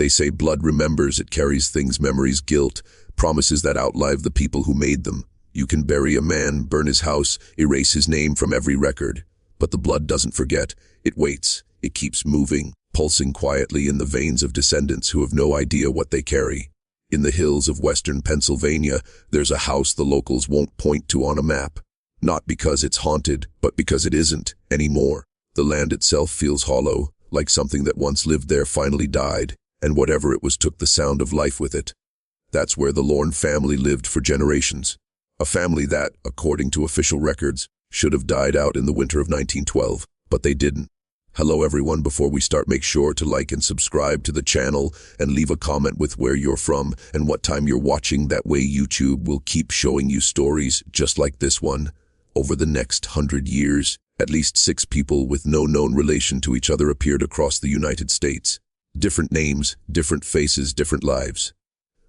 They say blood remembers, it carries things, memories, guilt, promises that outlive the people who made them. You can bury a man, burn his house, erase his name from every record. But the blood doesn't forget. It waits. It keeps moving, pulsing quietly in the veins of descendants who have no idea what they carry. In the hills of western Pennsylvania, there's a house the locals won't point to on a map. Not because it's haunted, but because it isn't anymore. The land itself feels hollow, like something that once lived there finally died, and whatever it was took the sound of life with it. That's where the Lorn family lived for generations. A family that, according to official records, should have died out in the winter of 1912, but they didn't. Hello everyone, before we start, make sure to like and subscribe to the channel and leave a comment with where you're from and what time you're watching. That way YouTube will keep showing you stories just like this one. Over the next 100 years, at least 6 people with no known relation to each other appeared across the United States. Different names, different faces, different lives.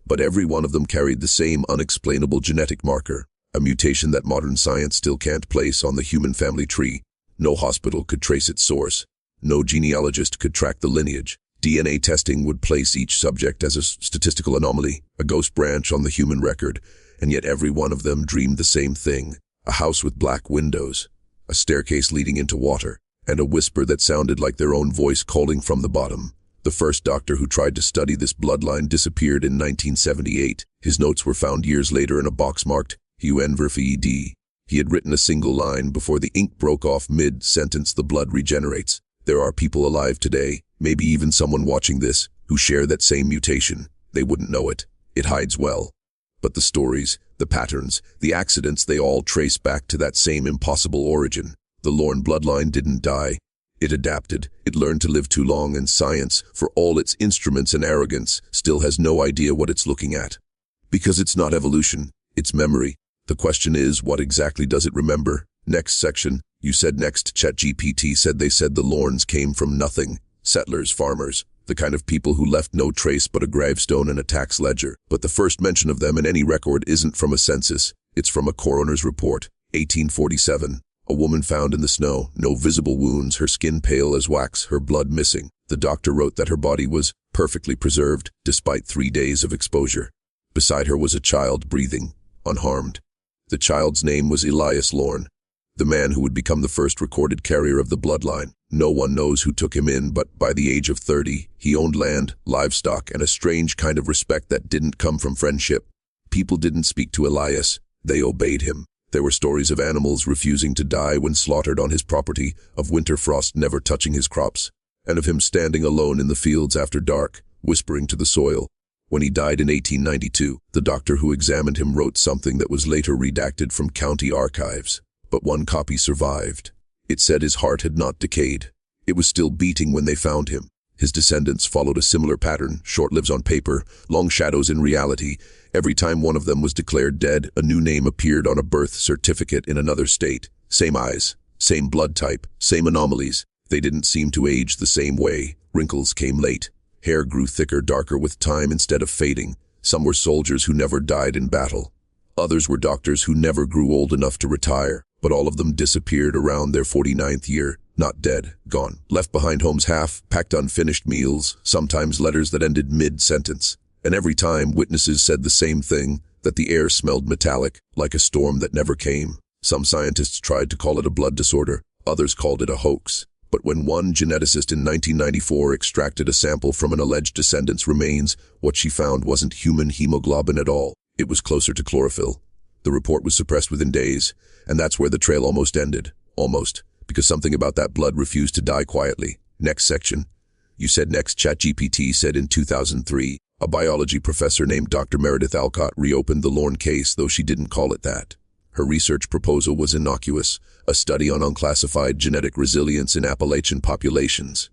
But every one of them carried the same unexplainable genetic marker, a mutation that modern science still can't place on the human family tree. No hospital could trace its source. No genealogist could track the lineage. DNA testing would place each subject as a statistical anomaly, a ghost branch on the human record, and yet every one of them dreamed the same thing: a house with black windows, a staircase leading into water, and a whisper that sounded like their own voice calling from the bottom. The first doctor who tried to study this bloodline disappeared in 1978. His notes were found years later in a box marked unverifed. He had written a single line before the ink broke off mid-sentence: "The blood regenerates." There are people alive today, maybe even someone watching this, who share that same mutation. They wouldn't know it. It hides well. But the stories, the patterns, the accidents, they all trace back to that same impossible origin. The Lorn bloodline didn't die. It adapted. It learned to live too long, and science, for all its instruments and arrogance, still has no idea what it's looking at. Because it's not evolution, it's memory. The question is, what exactly does it remember? Next section. You said next. ChatGPT said they said the Lorns came from nothing. Settlers, farmers, the kind of people who left no trace but a gravestone and a tax ledger. But the first mention of them in any record isn't from a census. It's from a coroner's report. 1847. A woman found in the snow, no visible wounds, her skin pale as wax, her blood missing. The doctor wrote that her body was perfectly preserved, despite 3 days of exposure. Beside her was a child breathing, unharmed. The child's name was Elias Lorn, the man who would become the first recorded carrier of the bloodline. No one knows who took him in, but by the age of 30, he owned land, livestock, and a strange kind of respect that didn't come from friendship. People didn't speak to Elias, they obeyed him. There were stories of animals refusing to die when slaughtered on his property, of winter frost never touching his crops, and of him standing alone in the fields after dark, whispering to the soil. When he died in 1892, the doctor who examined him wrote something that was later redacted from county archives. But one copy survived. It said his heart had not decayed. It was still beating when they found him. His descendants followed a similar pattern: short lives on paper, long shadows in reality. Every time one of them was declared dead, a new name appeared on a birth certificate in another state. Same eyes, same blood type, same anomalies. They didn't seem to age the same way. Wrinkles came late. Hair grew thicker, darker with time instead of fading. Some were soldiers who never died in battle. Others were doctors who never grew old enough to retire. But all of them disappeared around their 49th year. Not dead, gone. Left behind homes half-packed, unfinished meals, sometimes letters that ended mid-sentence. And every time, witnesses said the same thing, that the air smelled metallic, like a storm that never came. Some scientists tried to call it a blood disorder. Others called it a hoax. But when one geneticist in 1994 extracted a sample from an alleged descendant's remains, what she found wasn't human hemoglobin at all. It was closer to chlorophyll. The report was suppressed within days, and that's where the trail almost ended. Almost. Because something about that blood refused to die quietly. Next section. You said next. ChatGPT said in 2003, a biology professor named Dr. Meredith Alcott reopened the Lorn case, though she didn't call it that. Her research proposal was innocuous, a study on unclassified genetic resilience in Appalachian populations.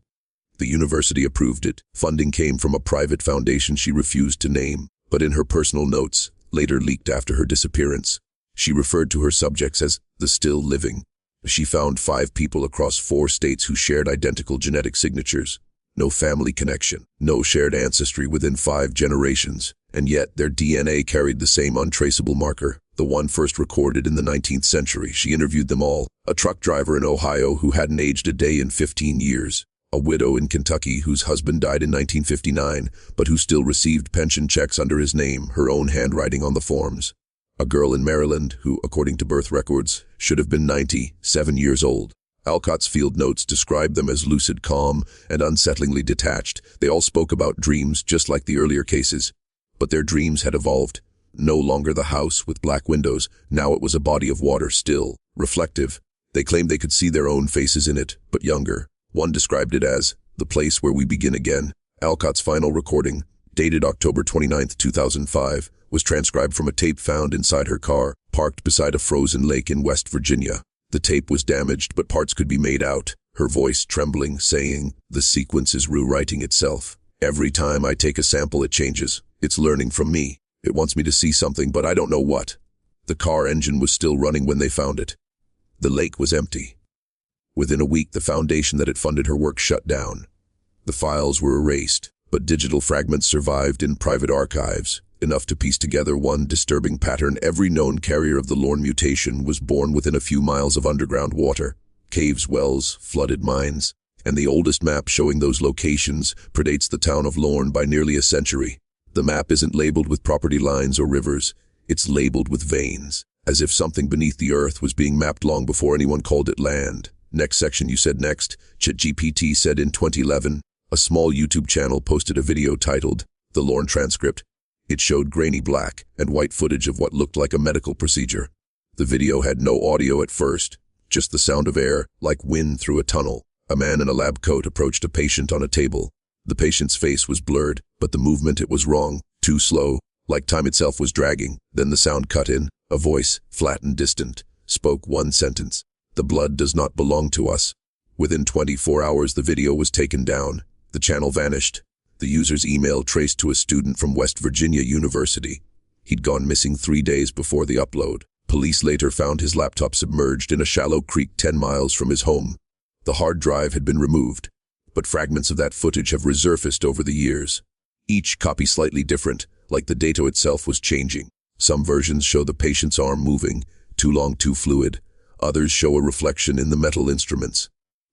The university approved it. Funding came from a private foundation she refused to name, but in her personal notes, later leaked after her disappearance, she referred to her subjects as the still living. She found 5 people across 4 states who shared identical genetic signatures. No family connection, no shared ancestry within 5 generations, and yet their DNA carried the same untraceable marker, the one first recorded in the 19th century. She interviewed them all. A truck driver in Ohio who hadn't aged a day in 15 years. A widow in Kentucky whose husband died in 1959, but who still received pension checks under his name, her own handwriting on the forms. A girl in Maryland who, according to birth records, should have been 97 years old. Alcott's field notes described them as lucid calm and unsettlingly detached. They all spoke about dreams, just like the earlier cases. But their dreams had evolved. No longer the house with black windows, now it was a body of water, still, reflective. They claimed they could see their own faces in it, but younger. One described it as the place where we begin again. Alcott's final recording, dated October 29, 2005, was transcribed from a tape found inside her car, parked beside a frozen lake in West Virginia. The tape was damaged, but parts could be made out, her voice trembling, saying, "The sequence is rewriting itself. Every time I take a sample it changes. It's learning from me. It wants me to see something, but I don't know what." The car engine was still running when they found it. The lake was empty. Within a week, the foundation that had funded her work shut down. The files were erased, but digital fragments survived in private archives, enough to piece together one disturbing pattern. Every known carrier of the Lorn mutation was born within a few miles of underground water, caves, wells, flooded mines, and the oldest map showing those locations predates the town of Lorn by nearly a century. The map isn't labeled with property lines or rivers, it's labeled with veins, as if something beneath the earth was being mapped long before anyone called it land. Next section, you said next, ChatGPT said in 2011. A small YouTube channel posted a video titled, "The Lorn Transcript." It showed grainy black and white footage of what looked like a medical procedure. The video had no audio at first, just the sound of air, like wind through a tunnel. A man in a lab coat approached a patient on a table. The patient's face was blurred, but the movement, it was wrong, too slow, like time itself was dragging. Then the sound cut in. A voice, flat and distant, spoke one sentence. "The blood does not belong to us." Within 24 hours, the video was taken down. The channel vanished. The user's email traced to a student from West Virginia University. He'd gone missing 3 days before the upload. Police later found his laptop submerged in a shallow creek 10 miles from his home. The hard drive had been removed, but fragments of that footage have resurfaced over the years. Each copy slightly different, like the data itself was changing. Some versions show the patient's arm moving, too long, too fluid. Others show a reflection in the metal instruments.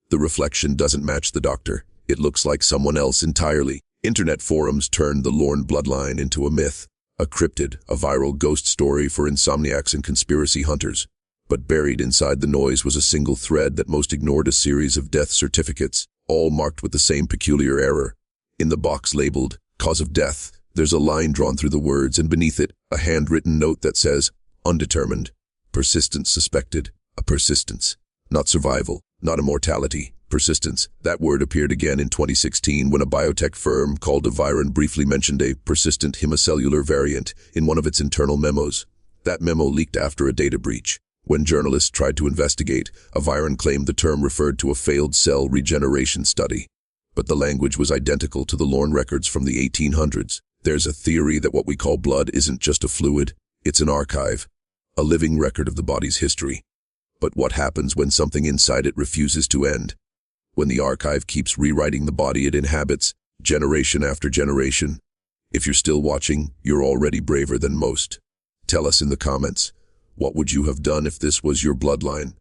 The reflection doesn't match the doctor. It looks like someone else entirely. Internet forums turned the Lorn bloodline into a myth, a cryptid, a viral ghost story for insomniacs and conspiracy hunters. But buried inside the noise was a single thread that most ignored: a series of death certificates, all marked with the same peculiar error. In the box labeled, "Cause of Death," there's a line drawn through the words, and beneath it, a handwritten note that says, "Undetermined. Persistence suspected." A persistence. Not survival, not immortality. Persistence. That word appeared again in 2016 when a biotech firm called Aviron briefly mentioned a persistent hemicellular variant in one of its internal memos. That memo leaked after a data breach. When journalists tried to investigate, Aviron claimed the term referred to a failed cell regeneration study. But the language was identical to the Lorn records from the 1800s. There's a theory that what we call blood isn't just a fluid, it's an archive, a living record of the body's history. But what happens when something inside it refuses to end? When the archive keeps rewriting the body it inhabits, generation after generation? If you're still watching, you're already braver than most. Tell us in the comments, what would you have done if this was your bloodline?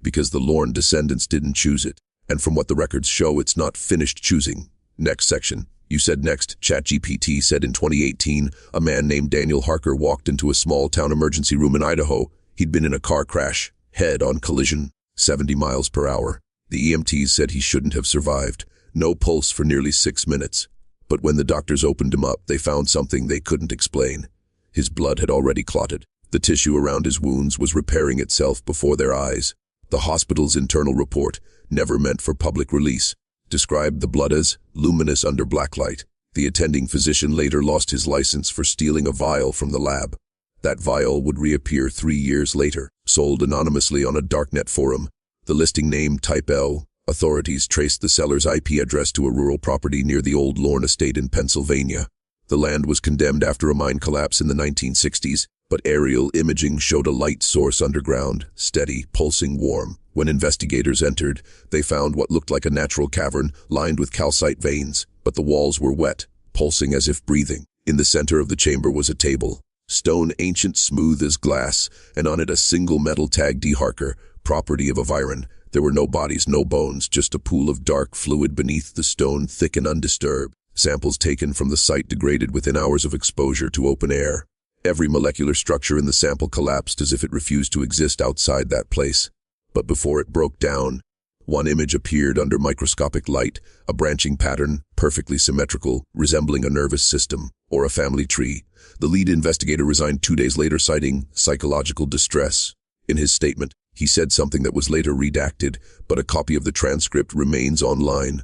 Because the Lorn descendants didn't choose it, and from what the records show, it's not finished choosing. Next section. You said next, ChatGPT said in 2018, a man named Daniel Harker walked into a small-town emergency room in Idaho. He'd been in a car crash, head-on collision, 70 miles per hour. The EMTs said he shouldn't have survived. No pulse for nearly 6 minutes. But when the doctors opened him up, they found something they couldn't explain. His blood had already clotted. The tissue around his wounds was repairing itself before their eyes. The hospital's internal report, never meant for public release, described the blood as luminous under black light. The attending physician later lost his license for stealing a vial from the lab. That vial would reappear 3 years later, sold anonymously on a darknet forum. The listing name Type L. Authorities traced the seller's IP address to a rural property near the old Lorn estate in Pennsylvania. The land was condemned after a mine collapse in the 1960s, but aerial imaging showed a light source underground, steady, pulsing warm. When investigators entered, they found what looked like a natural cavern lined with calcite veins, but the walls were wet, pulsing as if breathing. In the center of the chamber was a table, stone ancient, smooth as glass, and on it a single metal tag: D. Harker, property of Aviron. There were no bodies, no bones, just a pool of dark fluid beneath the stone, thick and undisturbed. Samples taken from the site degraded within hours of exposure to open air. Every molecular structure in the sample collapsed as if it refused to exist outside that place. But before it broke down, one image appeared under microscopic light, a branching pattern, perfectly symmetrical, resembling a nervous system or a family tree. The lead investigator resigned 2 days later, citing psychological distress. In his statement, he said something that was later redacted, but a copy of the transcript remains online.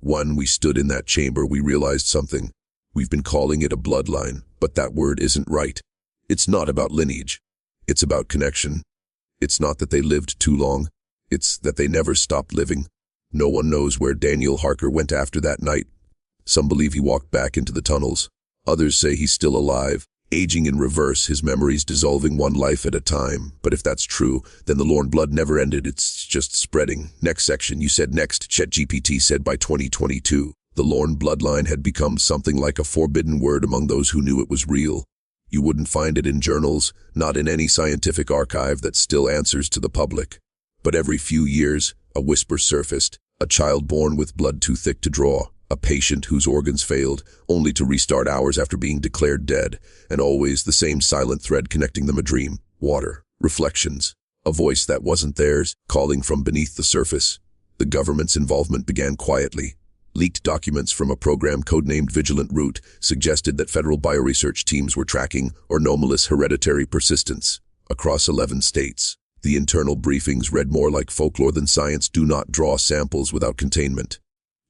When we stood in that chamber, we realized something. We've been calling it a bloodline, but that word isn't right. It's not about lineage. It's about connection. It's not that they lived too long. It's that they never stopped living. No one knows where Daniel Harker went after that night. Some believe he walked back into the tunnels. Others say he's still alive, aging in reverse, his memories dissolving one life at a time. But if that's true, then the Lorn blood never ended, it's just spreading. Next section, you said next. ChatGPT said by 2022, the Lorn bloodline had become something like a forbidden word among those who knew it was real. You wouldn't find it in journals, not in any scientific archive that still answers to the public. But every few years, a whisper surfaced, a child born with blood too thick to draw, a patient whose organs failed, only to restart hours after being declared dead, and always the same silent thread connecting them: a dream, water, reflections, a voice that wasn't theirs, calling from beneath the surface. The government's involvement began quietly. Leaked documents from a program codenamed Vigilant Root suggested that federal bioresearch teams were tracking anomalous hereditary persistence across 11 states. The internal briefings read more like folklore than science. Do not draw samples without containment.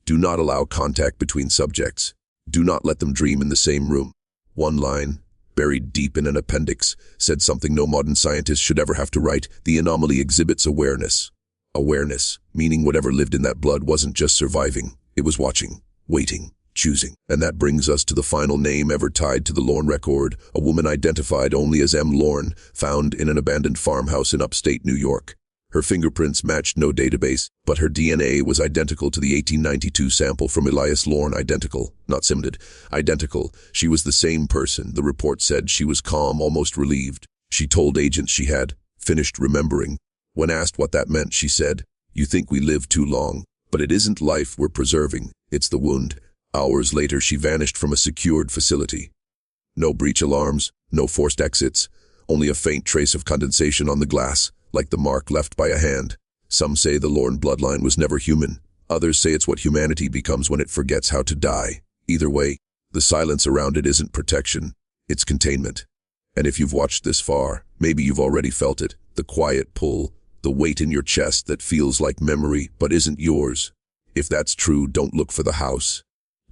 Do not allow contact between subjects. Do not let them dream in the same room. One line, buried deep in an appendix, said something no modern scientist should ever have to write. The anomaly exhibits awareness. Awareness, meaning whatever lived in that blood wasn't just surviving. It was watching, waiting, choosing. And that brings us to the final name ever tied to the Lorn record, a woman identified only as M. Lorn, found in an abandoned farmhouse in upstate New York. Her fingerprints matched no database, but her DNA was identical to the 1892 sample from Elias Lorn. Identical, not similar, identical. She was the same person. The report said she was calm, almost relieved. She told agents she had finished remembering. When asked what that meant, she said, "You think we live too long, but it isn't life we're preserving, it's the wound." Hours later, she vanished from a secured facility. No breach alarms, no forced exits, only a faint trace of condensation on the glass, like the mark left by a hand. Some say the Lorn bloodline was never human. Others say it's what humanity becomes when it forgets how to die. Either way, the silence around it isn't protection, it's containment. And if you've watched this far, maybe you've already felt it, the quiet pull, the weight in your chest that feels like memory but isn't yours. If that's true, don't look for the house.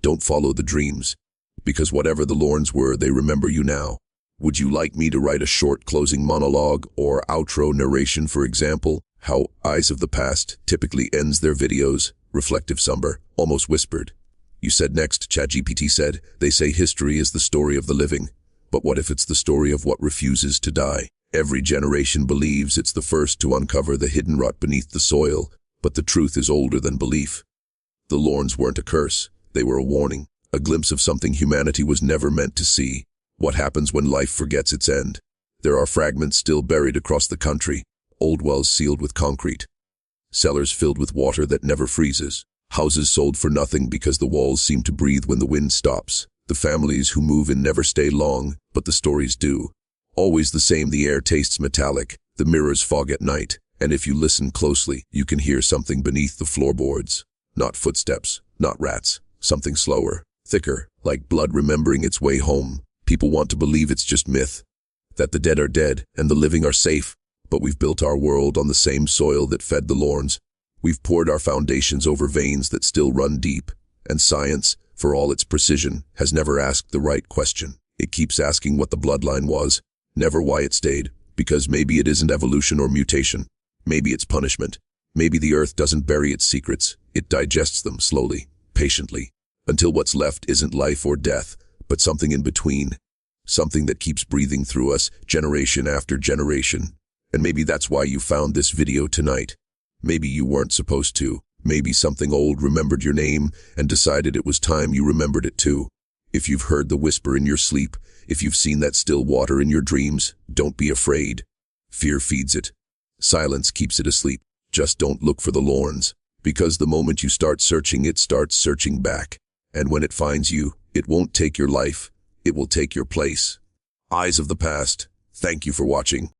Don't follow the dreams, because whatever the Lorns were, they remember you now. Would you like me to write a short closing monologue or outro narration, for example? How Eyes of the Past typically ends their videos, reflective, somber, almost whispered. You said next, ChatGPT said, they say history is the story of the living. But what if it's the story of what refuses to die? Every generation believes it's the first to uncover the hidden rot beneath the soil, but the truth is older than belief. The Lorns weren't a curse. They were a warning, a glimpse of something humanity was never meant to see. What happens when life forgets its end? There are fragments still buried across the country, old wells sealed with concrete, cellars filled with water that never freezes, houses sold for nothing because the walls seem to breathe when the wind stops. The families who move in never stay long, but the stories do. Always the same: the air tastes metallic, the mirrors fog at night, and if you listen closely, you can hear something beneath the floorboards. Not footsteps, not rats. Something slower, thicker, like blood remembering its way home. People want to believe it's just myth, that the dead are dead and the living are safe, but we've built our world on the same soil that fed the Lorns. We've poured our foundations over veins that still run deep, and science, for all its precision, has never asked the right question. It keeps asking what the bloodline was, never why it stayed, because maybe it isn't evolution or mutation. Maybe it's punishment. Maybe the earth doesn't bury its secrets, it digests them slowly, patiently, until what's left isn't life or death, but something in between. Something that keeps breathing through us, generation after generation. And maybe that's why you found this video tonight. Maybe you weren't supposed to. Maybe something old remembered your name and decided it was time you remembered it too. If you've heard the whisper in your sleep, if you've seen that still water in your dreams, don't be afraid. Fear feeds it. Silence keeps it asleep. Just don't look for the Lorns, because the moment you start searching, it starts searching back. And when it finds you, it won't take your life, it will take your place. Eyes of the past, thank you for watching.